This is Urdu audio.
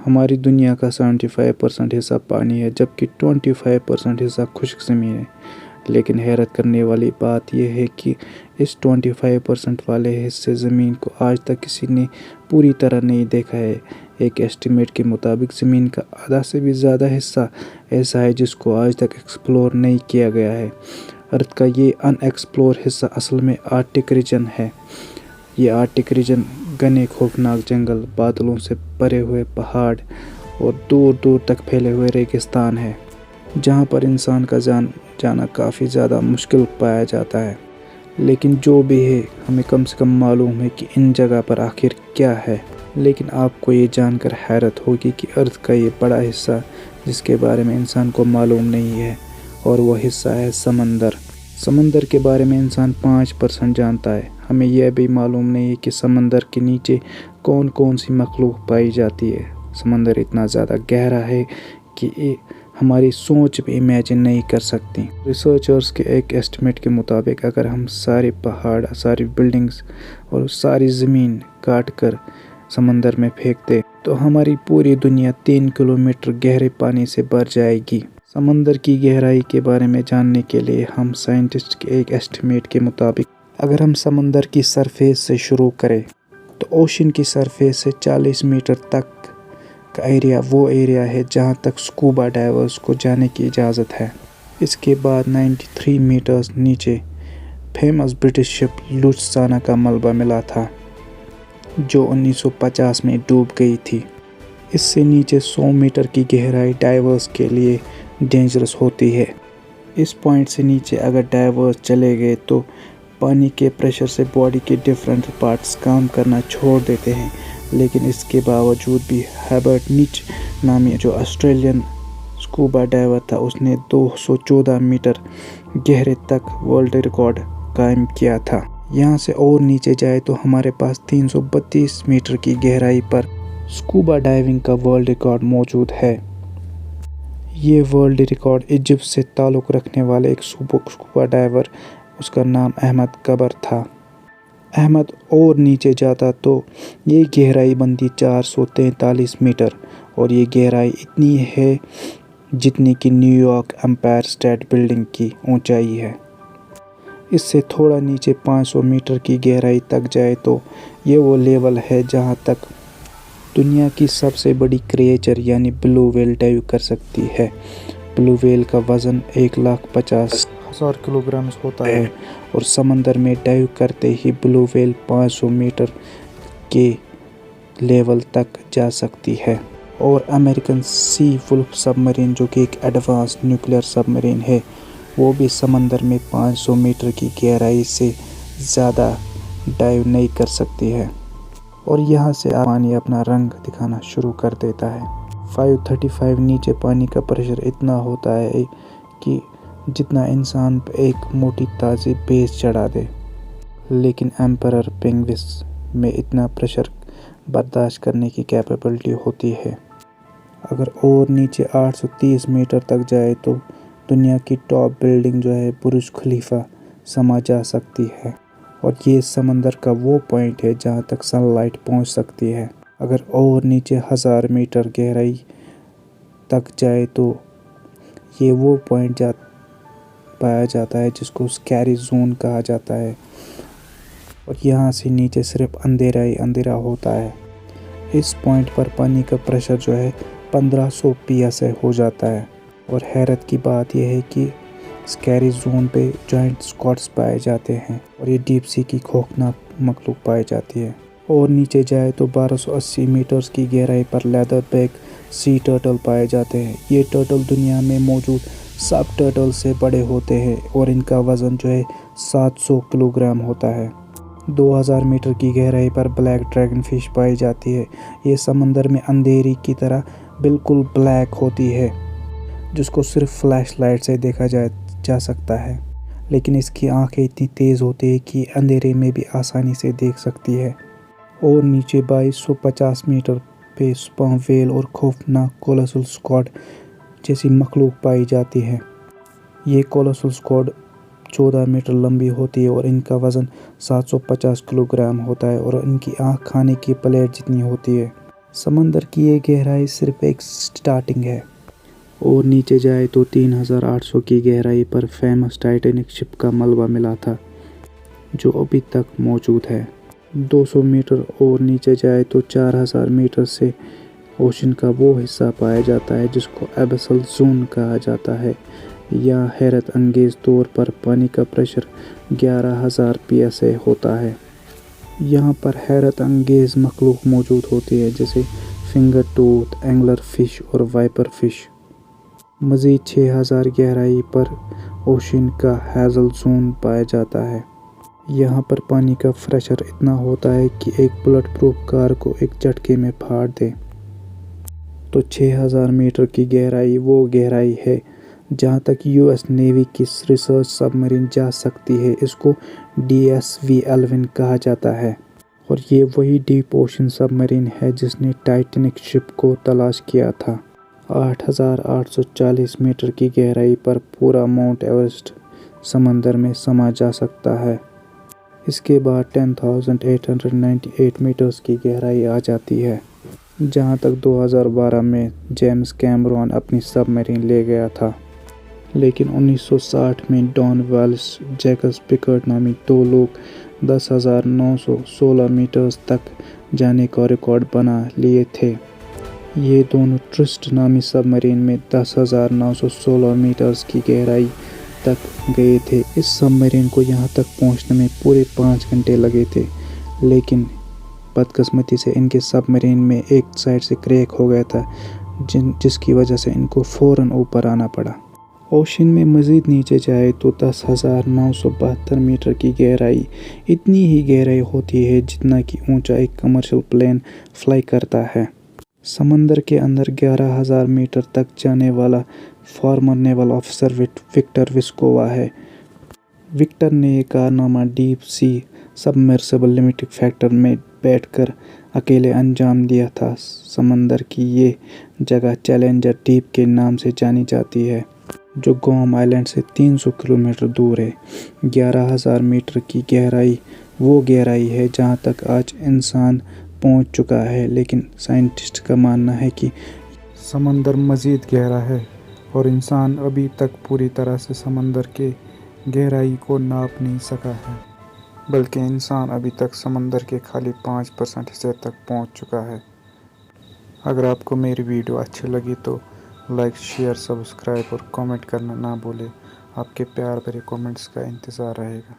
ہماری دنیا کا 75% حصہ پانی ہے، جبکہ 25% حصہ خشک زمین ہے۔ لیکن حیرت کرنے والی بات یہ ہے کہ اس 25% والے حصے زمین کو آج تک کسی نے پوری طرح نہیں دیکھا ہے۔ ایک ایسٹیمیٹ کے مطابق زمین کا آدھا سے بھی زیادہ حصہ ایسا ہے جس کو آج تک ایکسپلور نہیں کیا گیا ہے۔ ارتھ کا یہ ان ایکسپلور حصہ اصل میں آرکٹک ریجن ہے۔ یہ آرکٹک ریجن گھنے خوفناک جنگل، بادلوں سے بھرے ہوئے پہاڑ اور دور دور تک پھیلے ہوئے ریگستان ہے، جہاں پر انسان کا جانا کافی زیادہ مشکل پایا جاتا ہے۔ لیکن جو بھی ہے، ہمیں کم سے کم معلوم ہے کہ ان جگہ پر آخر کیا ہے۔ لیکن آپ کو یہ جان کر حیرت ہوگی کہ ارتھ کا یہ بڑا حصہ جس کے بارے میں انسان کو معلوم نہیں ہے، اور وہ حصہ ہے سمندر۔ سمندر کے بارے میں انسان 5% جانتا ہے۔ ہمیں یہ بھی معلوم نہیں ہے کہ سمندر کے نیچے کون کون سی مخلوق پائی جاتی ہے۔ سمندر اتنا زیادہ گہرا ہے کہ ہماری سوچ بھی امیجن نہیں کر سکتی۔ ریسرچرز کے ایک ایسٹیمیٹ کے مطابق اگر ہم سارے پہاڑ، ساری بلڈنگز اور ساری زمین کاٹ کر سمندر میں پھینکتے تو ہماری پوری دنیا 3 کلومیٹر گہرے پانی سے بھر جائے گی۔ سمندر کی گہرائی کے بارے میں جاننے کے لیے ہم سائنٹسٹ کے ایک ایسٹیمیٹ کے مطابق اگر ہم سمندر کی سرفیس سے شروع کریں تو اوشن کی سرفیس سے 40 میٹر تک کا ایریا وہ ایریا ہے جہاں تک سکوبا ڈائیورز کو جانے کی اجازت ہے۔ اس کے بعد 93 میٹرز نیچے فیمس برٹش شپ لوسیانا کا ملبہ ملا تھا، جو 1950 میں ڈوب گئی تھی۔ اس سے نیچے 100 میٹر کی گہرائی ڈائیورز کے لیے ڈینجرس ہوتی ہے۔ اس پوائنٹ سے نیچے اگر ڈائیورز چلے گئے تو پانی کے پریشر سے باڈی کے ڈفرینٹ پارٹس کام کرنا چھوڑ دیتے ہیں۔ لیکن اس کے باوجود بھی ہربرٹ نیچ نامی جو آسٹریلین سکوبا ڈائیور تھا، اس نے 214 میٹر گہرے تک ورلڈ ریکارڈ قائم کیا تھا۔ یہاں سے اور نیچے جائے تو ہمارے پاس 332 میٹر کی گہرائی پر سکوبا ڈائیونگ کا ورلڈ ریکارڈ موجود ہے۔ یہ ورلڈ ریکارڈ ایجپٹ سے تعلق رکھنے والے ایک سکوبا ڈائیور، اس کا نام احمد کبر تھا۔ احمد اور نیچے جاتا تو یہ گہرائی بنتی 443 میٹر، اور یہ گہرائی اتنی ہے جتنی کہ New York Empire State Building کی اونچائی ہے۔ اس سے تھوڑا نیچے 500 میٹر کی گہرائی تک جائے تو یہ وہ لیول ہے جہاں تک دنیا کی سب سے بڑی کریچر یعنی بلو ویل ڈائیو کر سکتی ہے۔ بلو ویل کا وزن 150,000 کلوگرام ہوتا ہے، اور سمندر میں ڈائیو کرتے ہی بلو ویل 500 میٹر کے لیول تک جا سکتی ہے۔ اور امریکن سی وولف سب مرین، جو کہ ایک ایڈوانس نیوکلیئر سب مرین ہے، وہ بھی سمندر میں 500 میٹر کی گہرائی سے زیادہ ڈائیو نہیں کر سکتی ہے، اور یہاں سے پانی اپنا رنگ دکھانا شروع کر دیتا ہے۔ 535 نیچے پانی کا پریشر اتنا ہوتا ہے کہ جتنا انسان ایک موٹی تازی بھینس چڑھا دے، لیکن ایمپرر پینگوئنز میں اتنا پریشر برداشت کرنے کی کیپیبلٹی ہوتی ہے۔ اگر اور نیچے 830 میٹر تک جائے تو دنیا کی ٹاپ بلڈنگ جو ہے برج خلیفہ سما جا سکتی ہے، اور یہ سمندر کا وہ پوائنٹ ہے جہاں تک سن لائٹ پہنچ سکتی ہے۔ اگر اور نیچے 1000 میٹر گہرائی تک جائے تو یہ وہ پوائنٹ پایا جاتا ہے جس کو اسکیری زون کہا جاتا ہے، اور یہاں سے نیچے صرف اندھیرا ہی اندھیرا ہوتا ہے۔ اس پوائنٹ پر پانی کا پریشر جو ہے 1500 PSI ہو جاتا ہے، اور حیرت کی بات یہ ہے کہ اسکیری زون پہ جائنٹ اسکواڈز پائے جاتے ہیں، اور یہ ڈیپ سی کی خوفناک مخلوق پائی جاتی ہے۔ اور نیچے جائے تو 1280 میٹرز کی گہرائی پر لیدر بیک سی ٹرٹل پائے جاتے ہیں۔ یہ ٹرٹل دنیا میں موجود سب ٹرٹل سے بڑے ہوتے ہیں، اور ان کا وزن جو ہے 700 کلوگرام ہوتا ہے۔ 2000 میٹر کی گہرائی پر بلیک ڈریگن فش پائی جاتی ہے۔ یہ سمندر میں اندھیری کی طرح بالکل بلیک ہوتی ہے، جس کو صرف فلیش لائٹ سے دیکھا جا سکتا ہے، لیکن اس کی آنکھیں اتنی تیز ہوتی ہیں کہ اندھیرے میں بھی آسانی سے دیکھ سکتی ہے۔ اور نیچے 2250 میٹر پہ سپرم ویل اور خوفناک کولوسل سکوڈ جیسی مخلوق پائی جاتی ہے۔ یہ کولوسل سکوڈ 14 میٹر لمبی ہوتی ہے، اور ان کا وزن 750 کلوگرام ہوتا ہے، اور ان کی آنکھ کھانے کی پلیٹ جتنی ہوتی ہے۔ سمندر کی یہ گہرائی صرف ایک سٹارٹنگ ہے، اور نیچے جائے تو 3800 کی گہرائی پر فیمس ٹائٹینک شپ کا ملبہ ملا تھا، جو ابھی تک موجود ہے۔ 200 میٹر اور نیچے جائے تو 4000 میٹر سے اوشن کا وہ حصہ پایا جاتا ہے جس کو ایبسل زون کہا جاتا ہے۔ یہاں حیرت انگیز طور پر پانی کا پریشر 11000 PSI ہوتا ہے۔ یہاں پر حیرت انگیز مخلوق موجود ہوتی ہے جیسے فنگر ٹوتھ اینگلر فش اور وائپر فش۔ مزید 6000 گہرائی پر اوشن کا ہیزل زون پایا جاتا ہے۔ یہاں پر پانی کا پریشر اتنا ہوتا ہے کہ ایک بلٹ پروف کار کو ایک جھٹکے میں پھاڑ دے۔ تو 6000 میٹر کی گہرائی وہ گہرائی ہے جہاں تک US نیوی کی ریسرچ سب مرین جا سکتی ہے۔ اس کو DSV-11 کہا جاتا ہے، اور یہ وہی ڈیپ اوشن سب مرین ہے جس نے ٹائٹینک شپ کو تلاش کیا تھا۔ 8840 میٹر کی گہرائی پر پورا ماؤنٹ ایورسٹ سمندر میں سما جا سکتا ہے۔ اس کے بعد 10898 میٹرز کی گہرائی آ جاتی ہے، جہاں تک 2012 میں جیمز کیمرون اپنی سب مرین لے گیا تھا۔ لیکن 1960 میں ڈان والیس جیکس پکارڈ نامی دو لوگ 10,916 میٹرز تک جانے کا ریکارڈ بنا لیے تھے۔ یہ دونوں ٹرسٹ نامی سب مرین میں 10,916 میٹرز کی گہرائی تک گئے تھے۔ اس سب مرین کو یہاں تک پہنچنے میں پورے 5 گھنٹے لگے تھے، لیکن بدقسمتی سے ان کے سب مرین میں ایک سائڈ سے کریک ہو گیا تھا، جس کی وجہ سے ان کو فوراً اوپر آنا پڑا۔ اوشن میں مزید نیچے جائے تو 10,972 میٹر کی گہرائی اتنی ہی گہرائی ہوتی ہے جتنا کہ اونچا ایک کمرشل پلین فلائی کرتا ہے۔ سمندر کے اندر 11,000 میٹر تک جانے والا فارمر نیول آفیسر وکٹر وسکووا ہے۔ وکٹر نے یہ کارنامہ deep sea submersible limiting factor میں بیٹھ کر اکیلے انجام دیا تھا۔ سمندر کی یہ جگہ چیلنجر ڈیپ کے نام سے جانی جاتی ہے، جو گوام آئلینڈ سے 300 کلومیٹر دور ہے۔ 11,000 میٹر کی گہرائی وہ گہرائی ہے جہاں تک آج انسان پہنچ چکا ہے، لیکن سائنٹسٹ کا ماننا ہے کہ سمندر مزید گہرا ہے، اور انسان ابھی تک پوری طرح سے سمندر کے گہرائی کو ناپ نہیں سکا ہے، بلکہ انسان ابھی تک سمندر کے خالی 5% حصے تک پہنچ چکا ہے۔ اگر آپ کو میری ویڈیو اچھی لگی تو لائک، شیئر، سبسکرائب اور کامنٹ کرنا نہ بھولیں۔ آپ کے پیار بھرے کامنٹس کا انتظار رہے گا۔